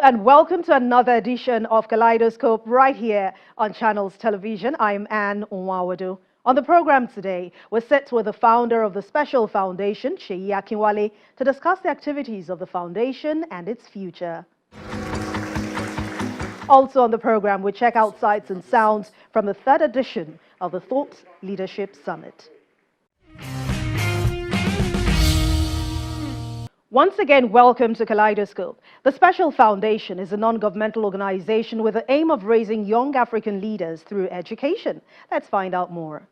and welcome to another edition of Kaleidoscope right here on Channels Television. I'm Anne Nwaghodoh. On the program today, we're set with the founder of the Special Foundation, Seyi Akinwale, to discuss the activities of the foundation and its future. Also on the program, we check out sights and sounds from the third edition of the Thought Leadership Summit. Once again, welcome to Kaleidoscope. The Special Foundation is a non-governmental organization with the aim of raising young African leaders through education. Let's find out more.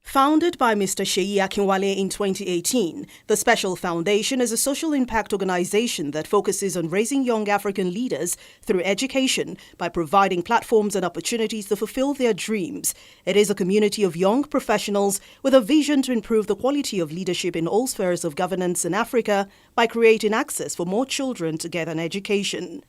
Founded by Mr. Seyi Akinwale in 2018, the Special Foundation is a social impact organization that focuses on raising young African leaders through education by providing platforms and opportunities to fulfill their dreams. It is a community of young professionals with a vision to improve the quality of leadership in all spheres of governance in Africa by creating access for more children to get an education.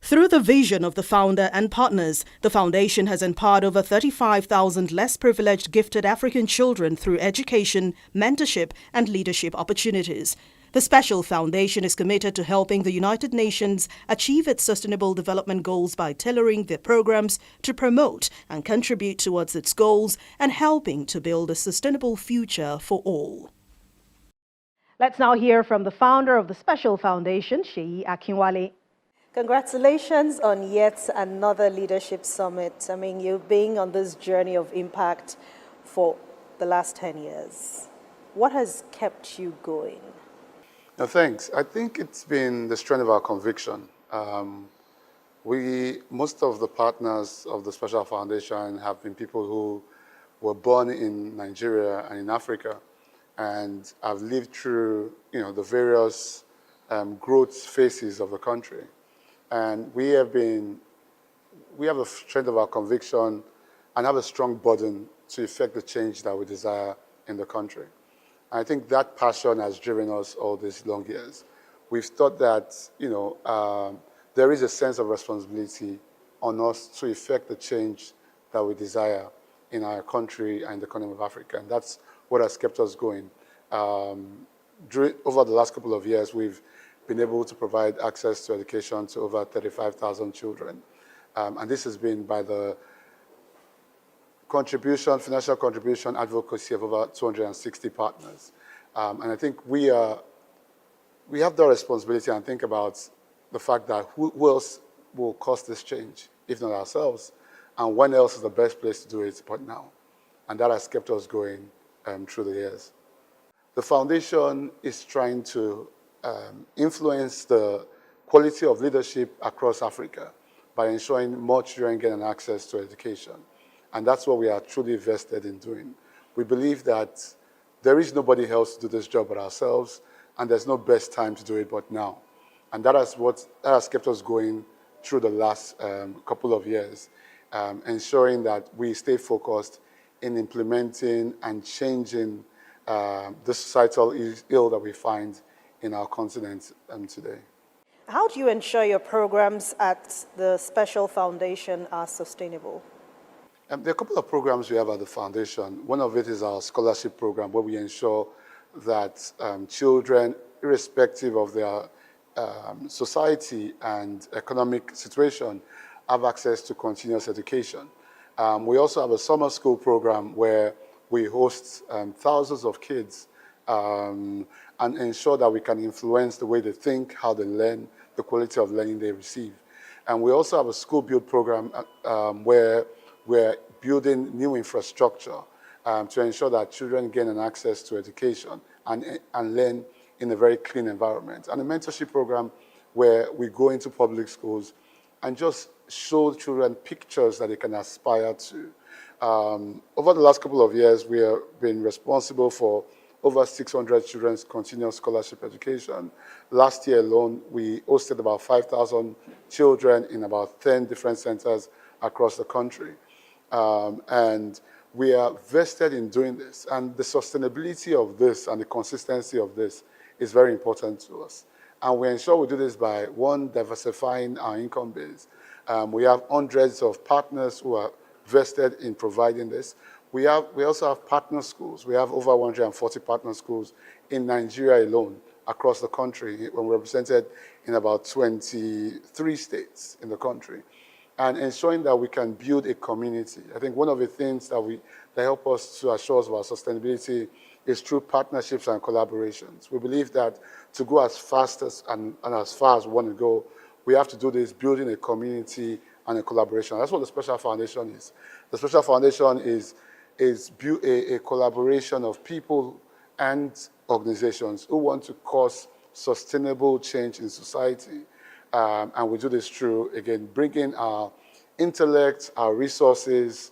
Through the vision of the founder and partners, the foundation has empowered over 35,000 less privileged gifted African children through education, mentorship, and leadership opportunities. The Special Foundation is committed to helping the United Nations achieve its sustainable development goals by tailoring their programs to promote and contribute towards its goals and helping to build a sustainable future for all. Let's now hear from the founder of the Special Foundation, Seyi Akinwale. Congratulations on yet another leadership summit. I mean, you've been on this journey of impact for the last 10 years. What has kept you going? No, thanks. I think it's been the strength of our conviction. Most of the partners of the Special Foundation have been people who were born in Nigeria and in Africa and have lived through, the various growth phases of the country. And we have a strength of our conviction and have a strong burden to effect the change that we desire in the country. And I think that passion has driven us all these long years. We've thought that, there is a sense of responsibility on us to effect the change that we desire in our country and the economy of Africa. And that's what has kept us going. Over the last couple of years, we've been able to provide access to education to over 35,000 children. And this has been by the financial contribution, advocacy of over 260 partners. And I think we have the responsibility and think about the fact that who else will cause this change, if not ourselves, and when else is the best place to do it but now. And that has kept us going through the years. The foundation is trying to influence the quality of leadership across Africa by ensuring more children get access to education. And that's what we are truly vested in doing. We believe that there is nobody else to do this job but ourselves, and there's no best time to do it but now. And that has kept us going through the last couple of years, ensuring that we stay focused in implementing and changing the societal ill that we find in our continent today. How do you ensure your programs at the Special Foundation are sustainable? There are a couple of programs we have at the foundation. One of it is our scholarship program, where we ensure that children, irrespective of their society and economic situation, have access to continuous education. We also have a summer school program where we host thousands of kids and ensure that we can influence the way they think, how they learn, the quality of learning they receive. And we also have a school build program where we're building new infrastructure to ensure that children gain an access to education and learn in a very clean environment. And a mentorship program where we go into public schools and just show children pictures that they can aspire to. Over the last couple of years, we have been responsible for over 600 children's continuous scholarship education. Last year alone, we hosted about 5,000 children in about 10 different centers across the country. And we are vested in doing this. And the sustainability of this and the consistency of this is very important to us. And we ensure we do this by, one, diversifying our income base. We have hundreds of partners who are vested in providing this. We also have partner schools. We have over 140 partner schools in Nigeria alone across the country, when we're represented in about 23 states in the country, and ensuring that we can build a community. I think one of the things that help us to assure us about sustainability is through partnerships and collaborations. We believe that to go as fast as and as far as we want to go, we have to do this building a community and a collaboration. That's what the Special Foundation is. The Special Foundation is a collaboration of people and organizations who want to cause sustainable change in society. And we do this through, again, bringing our intellect, our resources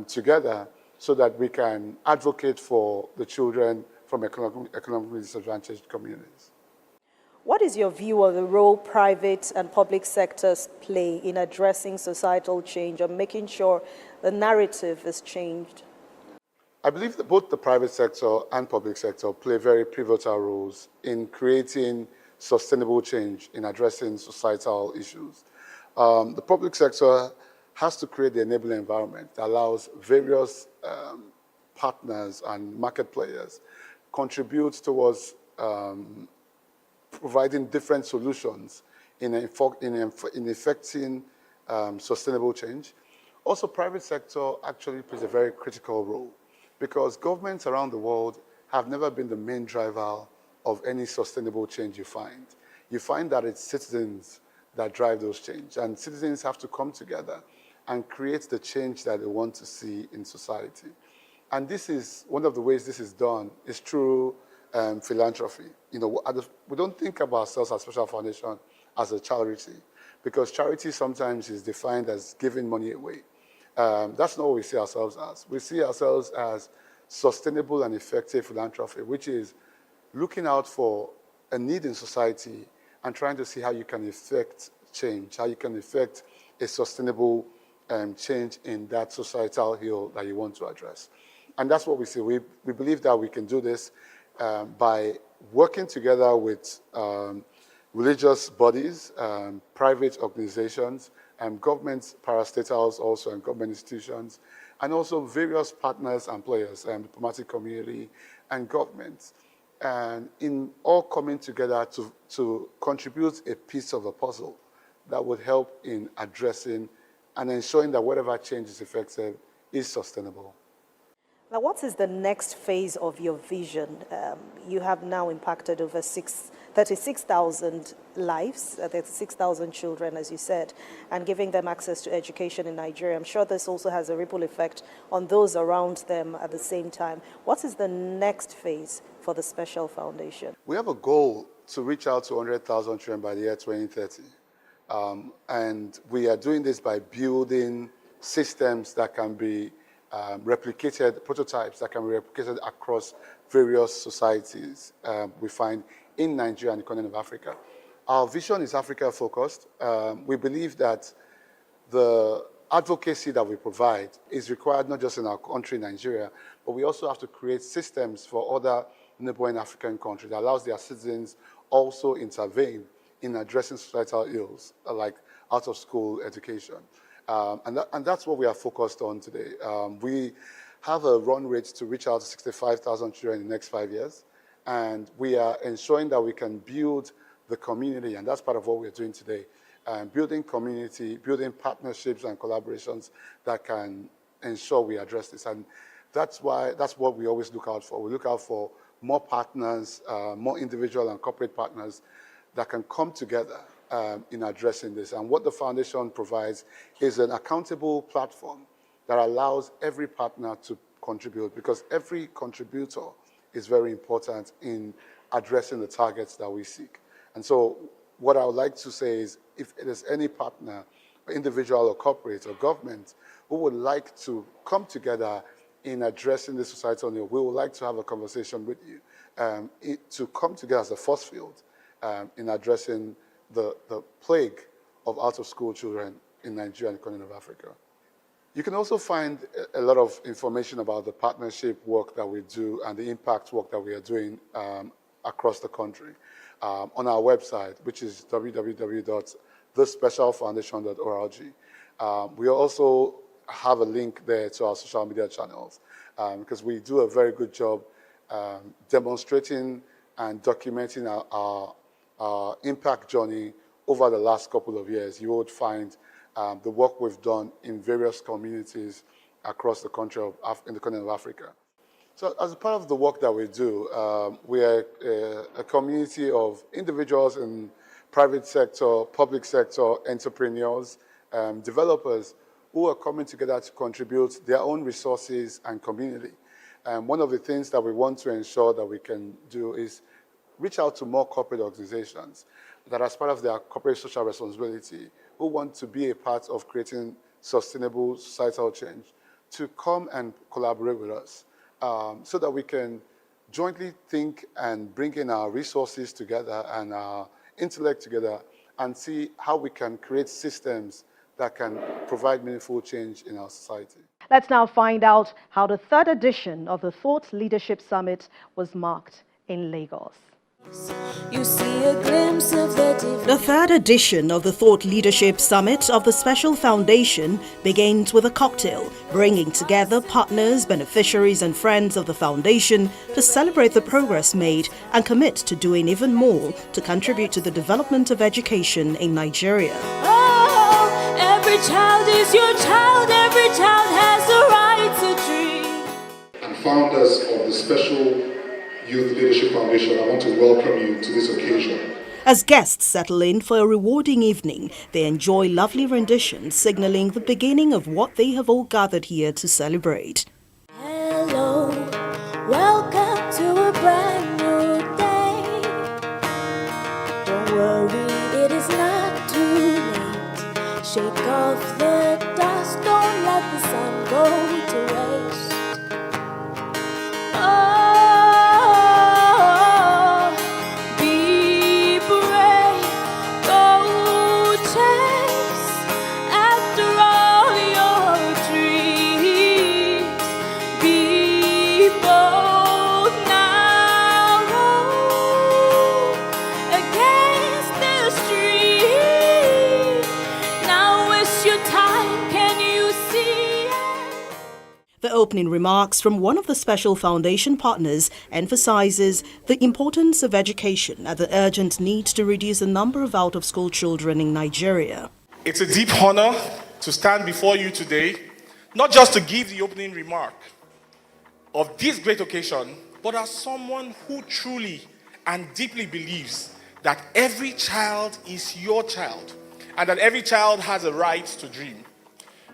together so that we can advocate for the children from economically disadvantaged communities. What is your view of the role private and public sectors play in addressing societal change or making sure the narrative is changed? I believe that both the private sector and public sector play very pivotal roles in creating sustainable change in addressing societal issues. The public sector has to create the enabling environment that allows various partners and market players contribute towards providing different solutions in effecting sustainable change. Also, private sector actually plays a very critical role because governments around the world have never been the main driver of any sustainable change you find. You find that it's citizens that drive those change, and citizens have to come together and create the change that they want to see in society. And this is, one of the ways this is done is through philanthropy. You know, we don't think of ourselves as Special Foundation as a charity, because charity sometimes is defined as giving money away. That's not what we see ourselves as. We see ourselves as sustainable and effective philanthropy, which is looking out for a need in society and trying to see how you can effect change, how you can effect a sustainable change in that societal hill that you want to address. And that's what we see. We believe that we can do this by working together with religious bodies, private organizations, government parastatals also, and government institutions, and also various partners and players, diplomatic community and governments, and in all coming together to contribute a piece of the puzzle that would help in addressing and ensuring that whatever change is effective is sustainable. Now, what is the next phase of your vision? You have now impacted over 36,000 lives, 36,000 children, as you said, and giving them access to education in Nigeria. I'm sure this also has a ripple effect on those around them at the same time. What is the next phase for the Special Foundation? We have a goal to reach out to 100,000 children by the year 2030. And we are doing this by building systems that can be replicated, prototypes that can be replicated across various societies we find in Nigeria and the continent of Africa. Our vision is Africa-focused. We believe that the advocacy that we provide is required not just in our country, Nigeria, but we also have to create systems for other neighboring African countries that allows their citizens also intervene in addressing societal ills like out-of-school education. And that's what we are focused on today. We have a run rate to reach out to 65,000 children in the next 5 years. And we are ensuring that we can build the community, and that's part of what we're doing today. Building community, building partnerships and collaborations that can ensure we address this. And that's what we always look out for. We look out for more partners, more individual and corporate partners that can come together in addressing this. And what the foundation provides is an accountable platform that allows every partner to contribute, because every contributor is very important in addressing the targets that we seek. And so what I would like to say is, if there's any partner, individual or corporate or government, who would like to come together in addressing the societal need, we would like to have a conversation with you to come together as a force field in addressing the plague of out-of-school children in Nigeria and the continent of Africa. You can also find a lot of information about the partnership work that we do and the impact work that we are doing across the country on our website, which is www.thespecialfoundation.org. We also have a link there to our social media channels because we do a very good job demonstrating and documenting our impact journey over the last couple of years, you would find the work we've done in various communities across the country in the continent of Africa. So as a part of the work that we do, we are a community of individuals in private sector, public sector, entrepreneurs, developers who are coming together to contribute their own resources and community. One of the things that we want to ensure that we can do is reach out to more corporate organizations that, as part of their corporate social responsibility, who want to be a part of creating sustainable societal change, to come and collaborate with us so that we can jointly think and bring in our resources together and our intellect together and see how we can create systems that can provide meaningful change in our society. Let's now find out how the third edition of the Thought Leadership Summit was marked in Lagos. You see a glimpse of the third edition of the Thought Leadership Summit of the Special Foundation begins with a cocktail, bringing together partners, beneficiaries and friends of the foundation to celebrate the progress made and commit to doing even more to contribute to the development of education in Nigeria. Oh, every child is your child, every child has the right to dream. And founders of the Special Youth Leadership Foundation, I want to welcome you to this occasion. As guests settle in for a rewarding evening, they enjoy lovely renditions signaling the beginning of what they have all gathered here to celebrate. Hello, welcome to a brand new day. Don't worry, it is not too late. Shake off the dust, don't let the sun go to waste. The opening remarks from one of the Special Foundation partners emphasizes the importance of education and the urgent need to reduce the number of out-of-school children in Nigeria. It's a deep honor to stand before you today, not just to give the opening remark of this great occasion, but as someone who truly and deeply believes that every child is your child and that every child has a right to dream.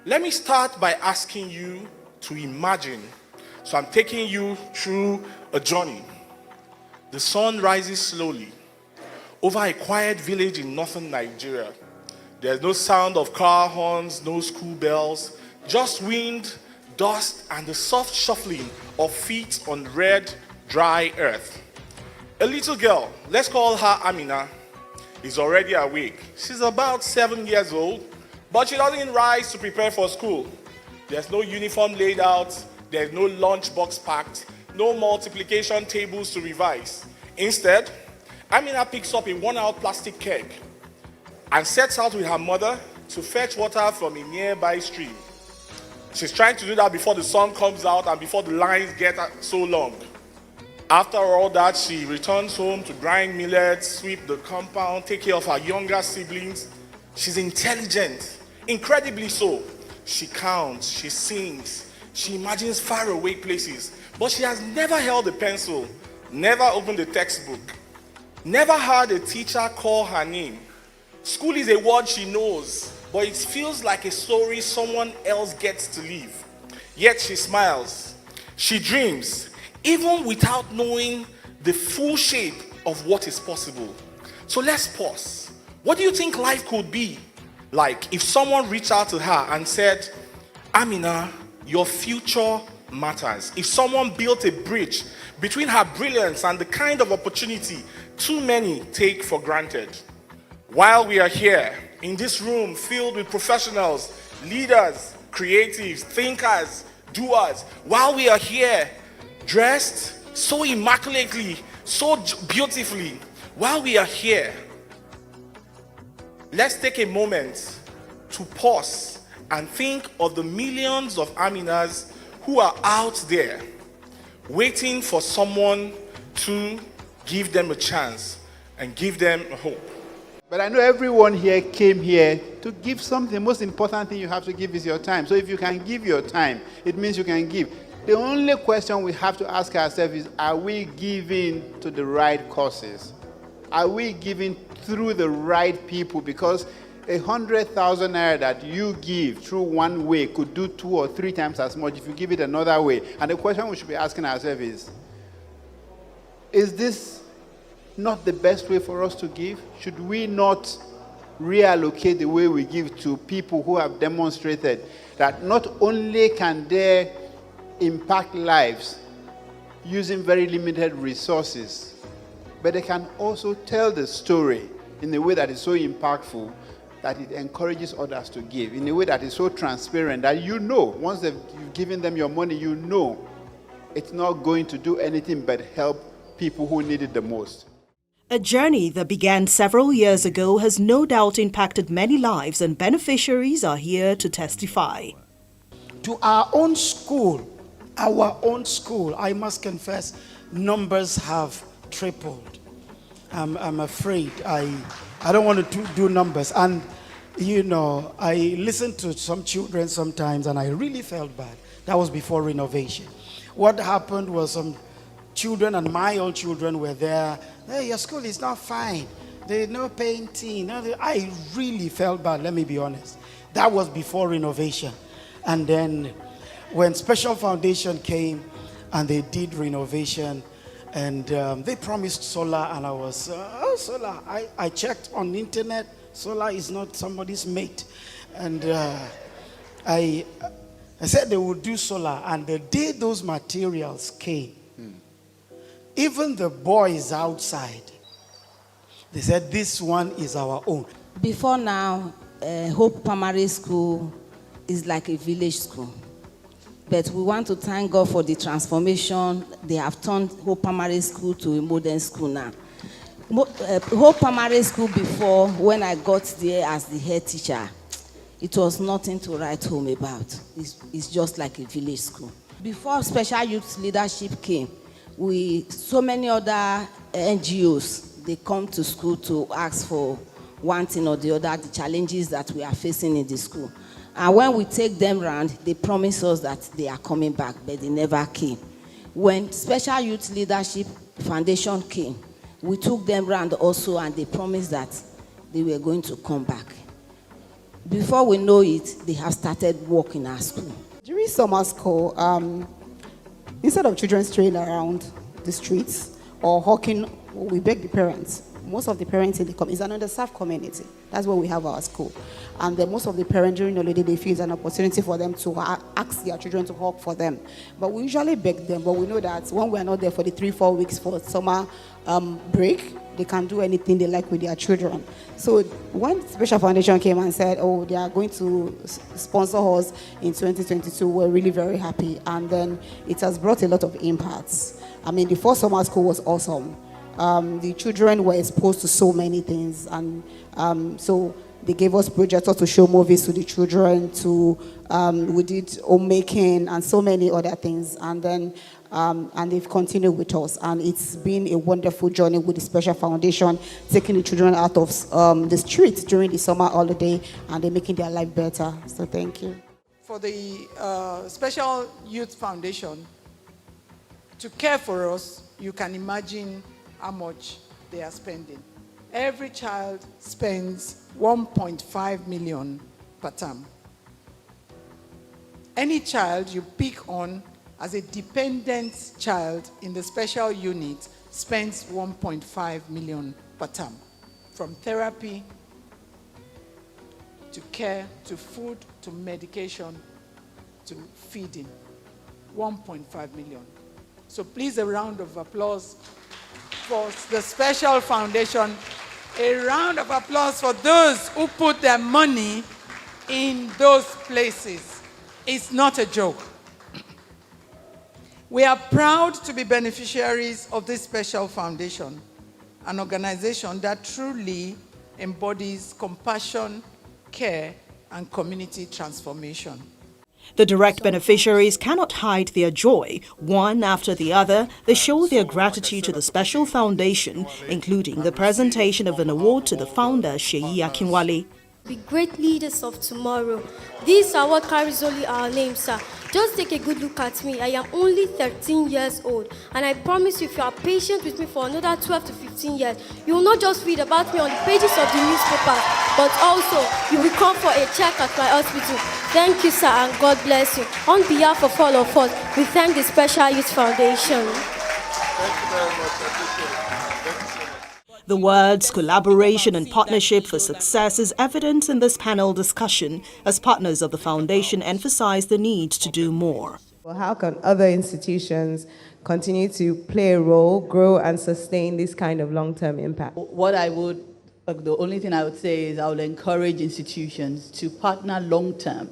Let me start by asking you to imagine. So I'm taking you through a journey. The sun rises slowly over a quiet village in northern Nigeria. There's no sound of car horns, no school bells, just wind, dust, and the soft shuffling of feet on red, dry earth. A little girl, let's call her Amina, is already awake. She's about 7 years old, but she doesn't rise to prepare for school. There's no uniform laid out, there's no lunchbox packed, no multiplication tables to revise. Instead, Amina picks up a worn-out plastic keg and sets out with her mother to fetch water from a nearby stream. She's trying to do that before the sun comes out and before the lines get so long. After all that, she returns home to grind millets, sweep the compound, take care of her younger siblings. She's intelligent, incredibly so. She counts, she sings, she imagines faraway places, but she has never held a pencil, never opened a textbook, never heard a teacher call her name. School is a word she knows, but it feels like a story someone else gets to live. Yet she smiles, she dreams, even without knowing the full shape of what is possible. So let's pause. What do you think life could be like if someone reached out to her and said, Amina, your future matters? If someone built a bridge between her brilliance and the kind of opportunity too many take for granted. While we are here in this room filled with professionals, leaders, creatives, thinkers, doers, while we are here dressed so immaculately, so beautifully, while we are here, let's take a moment to pause and think of the millions of Aminas who are out there waiting for someone to give them a chance, and give them hope. But I know everyone here came here to give something. The most important thing you have to give is your time. So if you can give your time, it means you can give. The only question we have to ask ourselves is, are we giving to the right causes? Are we giving through the right people? Because 100,000 naira that you give through one way could do 2 or 3 times as much if you give it another way. And the question we should be asking ourselves is this not the best way for us to give? Should we not reallocate the way we give to people who have demonstrated that not only can they impact lives using very limited resources, but they can also tell the story in a way that is so impactful that it encourages others to give, in a way that is so transparent that you know, once you've given them your money, you know it's not going to do anything but help people who need it the most. A journey that began several years ago has no doubt impacted many lives, and beneficiaries are here to testify. To our own school, I must confess, numbers have tripled. I'm afraid. I don't want to do numbers. And, you know, I listen to some children sometimes and I really felt bad. That was before renovation. What happened was some children and my own children were there. Hey, your school is not fine. There's no painting. I really felt bad, let me be honest. That was before renovation. And then when Special Foundation came and they did renovation, and they promised solar, and I was, solar. I checked on the internet. Solar is not somebody's mate. And I said they would do solar. And the day those materials came, even the boys outside, they said, this one is our own. Before now, Hope Primary School is like a village school. But we want to thank God for the transformation. They have turned Hope Primary School to a modern school now. Hope Primary School before, when I got there as the head teacher, it was nothing to write home about. It's just like a village school. Before Special Youth Leadership came, so many other NGOs, they come to school to ask for one thing or the other, the challenges that we are facing in the school. And when we take them round, they promise us that they are coming back, but they never came. When Special Youth Leadership Foundation came, we took them round also, and they promised that they were going to come back. Before we know it, they have started work in our school. During summer school, instead of children straying around the streets or hawking, we beg the parents. Most of the parents in the community, it's an underserved community. That's where we have our school. And then most of the parents during the holiday, they feel it's an opportunity for them to ask their children to hawk for them. But we usually beg them, but we know that when we're not there for the 3-4 weeks for summer break, they can do anything they like with their children. So when Special Foundation came and said, oh, they are going to sponsor us in 2022, we're really very happy. And then it has brought a lot of impacts. I mean, the first summer school was awesome. The children were exposed to so many things, and so they gave us projectors to show movies to the children, we did homemaking and so many other things, and then and they've continued with us, and it's been a wonderful journey with the Special Foundation, taking the children out of the streets during the summer holiday, and they're making their life better. So thank you. For the Special Youth Foundation to care for us, you can imagine how much they are spending. Every child spends 1.5 million per term. Any child you pick on as a dependent child in the special unit spends 1.5 million per term. From therapy to care, to food, to medication, to feeding. 1.5 million. So please, a round of applause for the Special Foundation. A round of applause for those who put their money in those places. It's not a joke. We are proud to be beneficiaries of this Special Foundation, an organization that truly embodies compassion, care, and community transformation. The direct beneficiaries cannot hide their joy. One after the other, they show their gratitude to the Special Foundation, including the presentation of an award to the founder, Seyi Akinwale. Be great leaders of tomorrow. This award carries only our name, sir. Just take a good look at me. I am only 13 years old, and I promise you, if you are patient with me for another 12 to 15 years, you will not just read about me on the pages of the newspaper, but also you will come for a check at my hospital. Thank you, sir, and God bless you. On behalf of all of us, we thank the Special Youth Foundation. Thank you very much. I appreciate it. Thank you so much. The words collaboration and partnership for success is evident in this panel discussion as partners of the foundation emphasize the need to do more. Well, how can other institutions continue to play a role, grow and sustain this kind of long-term impact? The only thing I would say is I would encourage institutions to partner long-term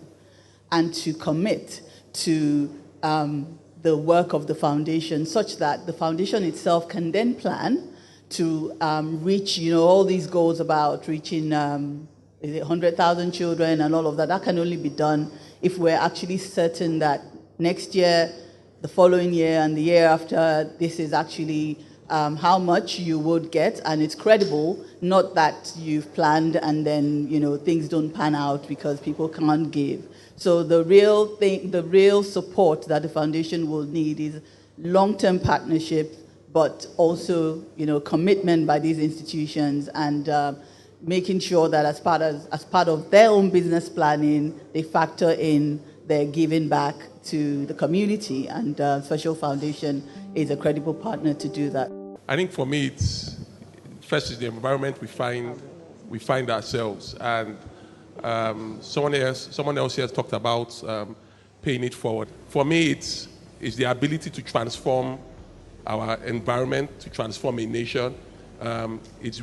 and to commit to the work of the foundation such that the foundation itself can then plan to reach, all these goals about reaching 100,000 children and all of that. That can only be done if we're actually certain that next year, the following year, and the year after, this is actually how much you would get, and it's credible, not that you've planned and then, things don't pan out because people can't give. So the real support that the foundation will need is long-term partnership, but also, commitment by these institutions and making sure that as part of their own business planning, they factor in their giving back to the community, and Special Foundation is a credible partner to do that. I think for me, it's first is the environment we find ourselves, and someone else here has talked about paying it forward. For me, it's the ability to transform our environment, to transform a nation. It's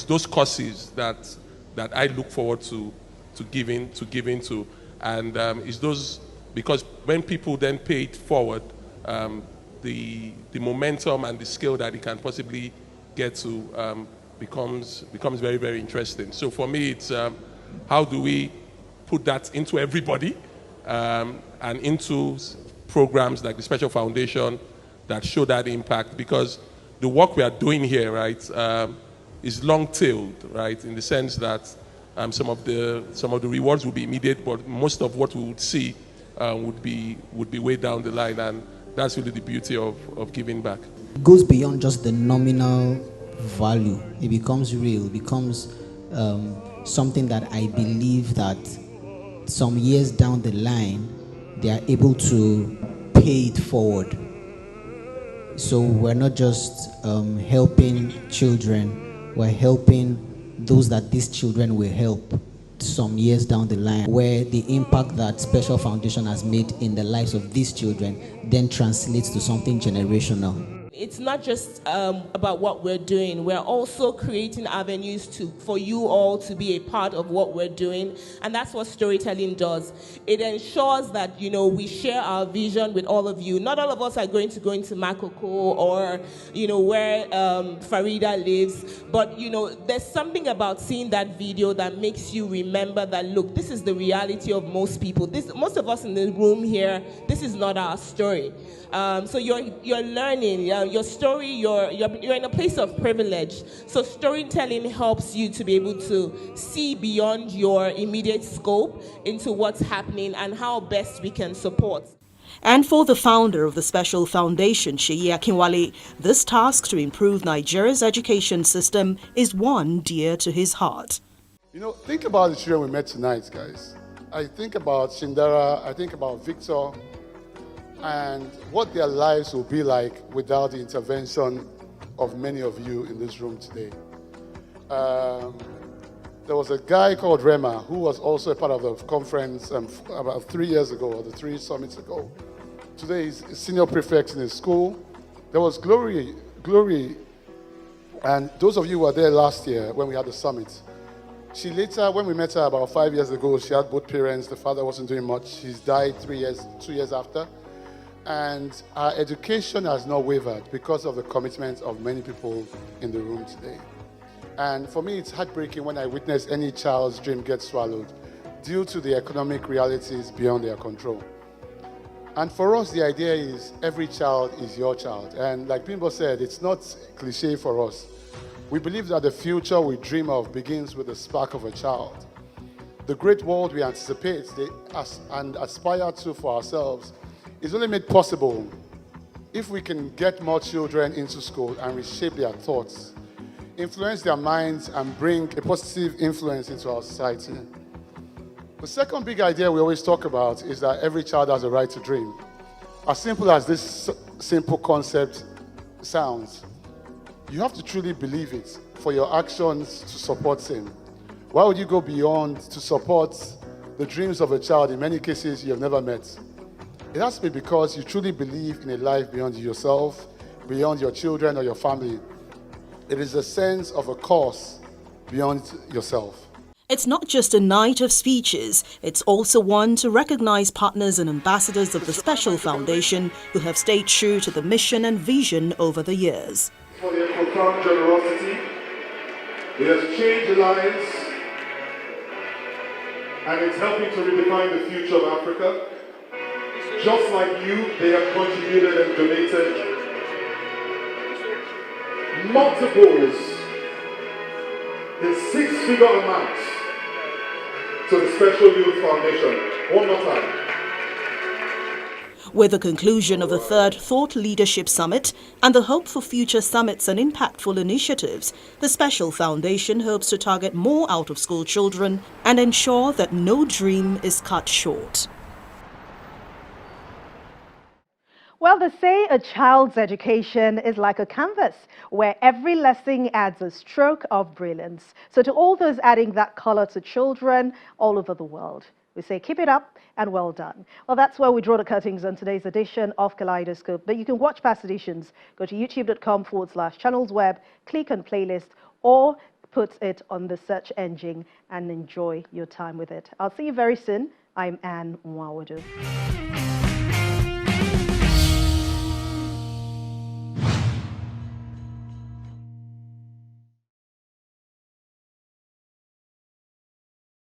those causes that I look forward to giving to, and it's those, because when people then pay it forward, the momentum and the scale that it can possibly get to becomes very, very interesting. So for me, it's how do we put that into everybody and into programs like the Special Foundation that show that impact, because the work we are doing here, right, is long-tailed, right, in the sense that some of the rewards will be immediate, but most of what we would see would be way down the line, and that's really the beauty of giving back. It goes beyond just the nominal value. It becomes real. It becomes something that I believe that some years down the line, they are able to pay it forward. So we're not just helping children, we're helping those that these children will help some years down the line, where the impact that Special Foundation has made in the lives of these children then translates to something generational. It's not just about what we're doing. We're also creating avenues for you all to be a part of what we're doing. And that's what storytelling does. It ensures that, we share our vision with all of you. Not all of us are going to go into Makoko or, where Farida lives. But, there's something about seeing that video that makes you remember that, look, this is the reality of most people. Most of us in the room here, this is not our story. So you're learning your story. You're in a place of privilege. So storytelling helps you to be able to see beyond your immediate scope into what's happening and how best we can support. And for the founder of the Special Foundation, Seyi Akinwale, this task to improve Nigeria's education system is one dear to his heart. Think about the children we met tonight, guys. I think about Shindara, I think about Victor, and what their lives will be like without the intervention of many of you in this room today. There was a guy called Rema who was also a part of the conference about 3 years ago, or the 3 summits ago. Today he's a senior prefect in his school. There was Glory, and those of you who were there last year when we had the summit, she later, when we met her about 5 years ago, she had both parents. The father wasn't doing much. She's died 2 years after. And our education has not wavered because of the commitment of many people in the room today. And for me, it's heartbreaking when I witness any child's dream get swallowed due to the economic realities beyond their control. And for us, the idea is every child is your child. And like Bimbo said, it's not cliche for us. We believe that the future we dream of begins with the spark of a child. The great world we anticipate and aspire to for ourselves is only made possible if we can get more children into school and reshape their thoughts, influence their minds, and bring a positive influence into our society. The second big idea we always talk about is that every child has a right to dream. As simple as this simple concept sounds, you have to truly believe it for your actions to support him. Why would you go beyond to support the dreams of a child in many cases you have never met? It has to be because you truly believe in a life beyond yourself, beyond your children or your family. It is a sense of a cause beyond yourself. It's not just a night of speeches, it's also one to recognize partners and ambassadors of the Special Foundation who have stayed true to the mission and vision over the years. For their profound generosity, it has changed lives, and it's helping to redefine the future of Africa. Just like you, they have contributed and donated multiples in six-figure amounts to the Special Youth Foundation. One more time. With the conclusion of the third Thought Leadership Summit and the hope for future summits and impactful initiatives, the Special Foundation hopes to target more out-of-school children and ensure that no dream is cut short. Well, they say a child's education is like a canvas where every lesson adds a stroke of brilliance. So to all those adding that color to children all over the world, we say keep it up and well done. Well, that's where we draw the curtains on today's edition of Kaleidoscope. But you can watch past editions. Go to youtube.com/channelsweb, click on playlist, or put it on the search engine and enjoy your time with it. I'll see you very soon. I'm Anne Nwaghodoh.